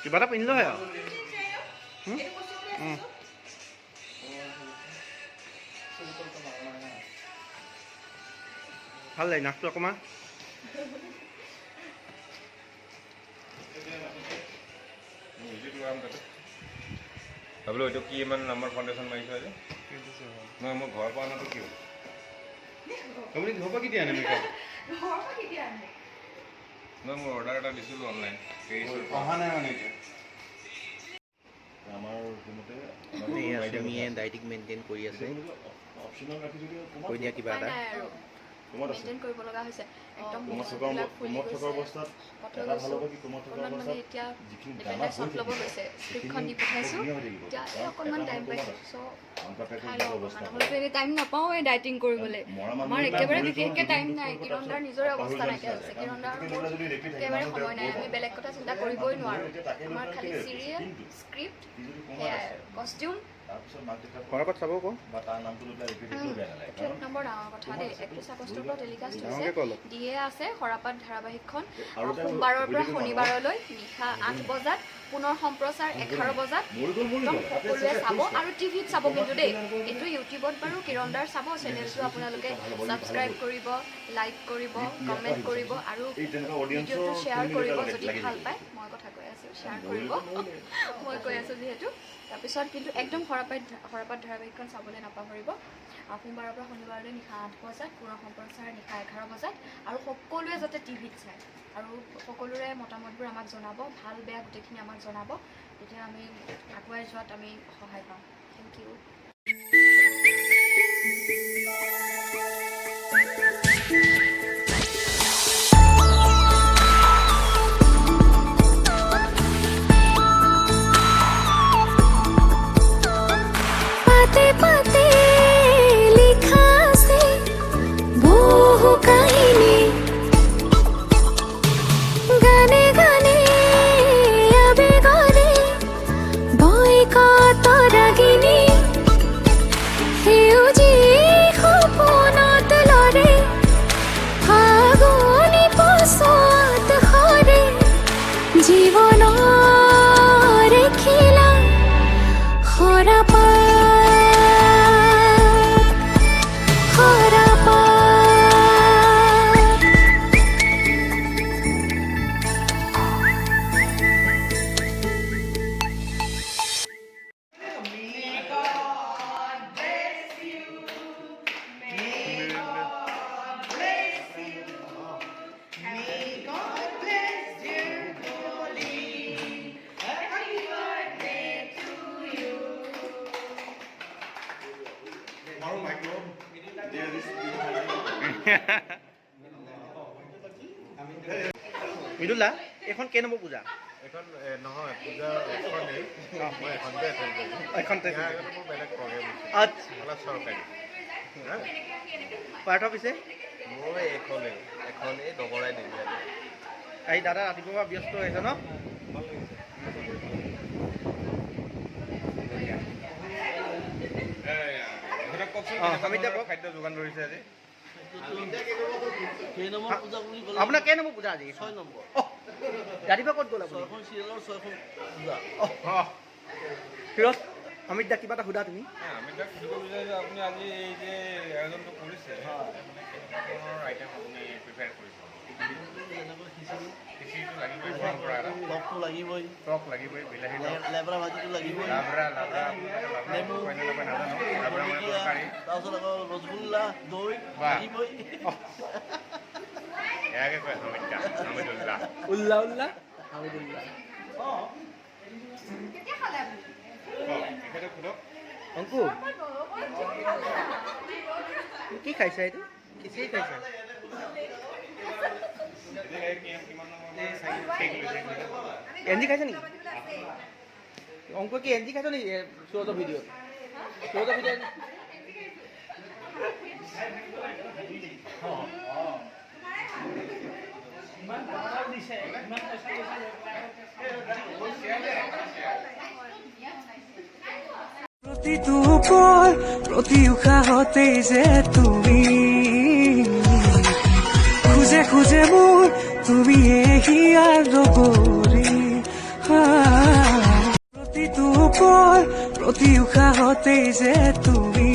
কিবা এটা পিন্ধিলো হয় ভাল লাগে নাচটো অকণমান ভাবিলো এইটো কি ইমান নাম্বাৰ ফাউণ্ডেশ্যন মাৰিছো আজি নহয় মোৰ ঘৰৰ পৰা অনাটো কি আপুনি ঘৰৰ পৰা কেতিয়া আনে মেকআপ নহয় মোৰ অৰ্ডাৰ এটা দিছিলোঁ অনলাইন অহা নাই মানে এতিয়া আমাৰ মতে ডায়েটিক মেইনটেইন কৰি আছে কৈ দিয়া কিবা এটা মেইনটেইন কৰিব লগা হৈছে একদম মানে এতিয়া চব ল'ব গৈছে স্ক্ৰিপ্টখন দি পঠাইছোঁ এতিয়া অকণমান টাইম পাইছোঁ চ' খাই লওঁ নহ'লেতো এনে টাইম নাপাওঁ এই ডায়েটিং কৰিবলৈ আমাৰ একেবাৰে বিশেষকৈ টাইম নাই কিৰণদাৰ নিজৰে অৱস্থা নাইকিয়া হৈছে কিৰণদাৰ একেবাৰে সময় নাই আমি বেলেগ কথা চিন্তা কৰিবই নোৱাৰোঁ আমাৰ খালি চিৰিয়েল স্ক্ৰিপ্ট সেয়াই আৰু কষ্টিউম ঘৰত চাব আকৌ নম্বৰ ডাঙৰ কথা দেই 31 আগষ্টৰ পৰা টেলিকাষ্ট হৈছে দিয়ে আছে সৰাপাত ধাৰাবাহিকখন সোমবাৰৰ পৰা শনিবাৰলৈ নিশা 8 বজাত পুনৰ সম্প্ৰচাৰ 11 বজাত একদম সকলোৱে চাব আৰু টিভিত চাব কিন্তু দেই এইটো ইউটিউবত বাৰু কিৰণদাৰ চাব চেনেলটো আপোনালোকে ছাবস্ক্ৰাইব কৰিব লাইক কৰিব কমেণ্ট কৰিব আৰু ভিডিঅ'টো শ্বেয়াৰ কৰিব যদি ভাল পায় মই কথা কৈ আছোঁ শ্বেয়াৰ কৰিব মই কৈ আছোঁ যিহেতু তাৰপিছত কিন্তু একদম সৰাপাত ধাৰাবাহিকখন চাবলৈ নাপাহৰিব সোমবাৰৰ পৰা শনিবাৰলৈ নিশা 8 বজাত পুনৰ সম্প্ৰচাৰ নিশা 11 বজাত আৰু সকলোৱে যাতে টিভিত চায় আৰু সকলোৰে মতামতবোৰ আমাক জনাব ভাল বেয়া গোটেইখিনি আমাক জনাব তেতিয়া আমি আগুৱাই যোৱাত আমি সহায় পাম থেংক ইউ মৃদুলা এখন কেই নম্বৰ পূজা এখন নহয় পূজা এখনেই মই এখনতে এখনতে মোৰ বেলেগ প্ৰগ্ৰেম আচ্ছা অলপ চৰকাৰী পাৰ্থ পিছে মই এখনেই দগৰাই দিলোঁ এই দাদা ৰাতিপুৱাৰ পৰা ব্যস্ত হৈছে ন খাদ্য যোগান ধৰিছে আজি আপোনাৰ কেই নম্বৰ পূজা আজি 6 নম্বৰ ৰাতিপুৱা ক'ত গ'ল ফিৰজ অমিত দা কিবা এটা সোধা তুমি অমিত দাক সুধিব বিচাৰিছোঁ আপুনি আজি এই যে আয়োজনটো কৰিছে আইটেম আপুনি প্ৰিপেয়াৰ কৰিছে খিচিৰিটো লাগিবই পৰম্পৰা এটা টক লাগিবই বিলাহী লেবৰা ভাজিটো লাগিবই লাবৰা নেমু নাজানো লাবৰা মানে তৰকাৰী তাৰপিছত আকৌ ৰসগোল্লা দৈ লাগিবই এয়াকে কয় হামিদুল্লাহ উল্লাহ কেতিয়া খালে এখেতে সোধক অংকু কি খাইছা এইটো খিচিৰি খাইছা এনজি খাইছে নেকি অংক কি এনজি খাইছ নেকি সুৰজৰ ভিডিঅ'ত প্ৰতিটো পল প্ৰতি উশাহতে যে তুমি খুজে মোৰ তুমিয়ে হিয়াৰ লগৰী প্ৰতিটো পল প্ৰতি উশাহতেই যে তুমি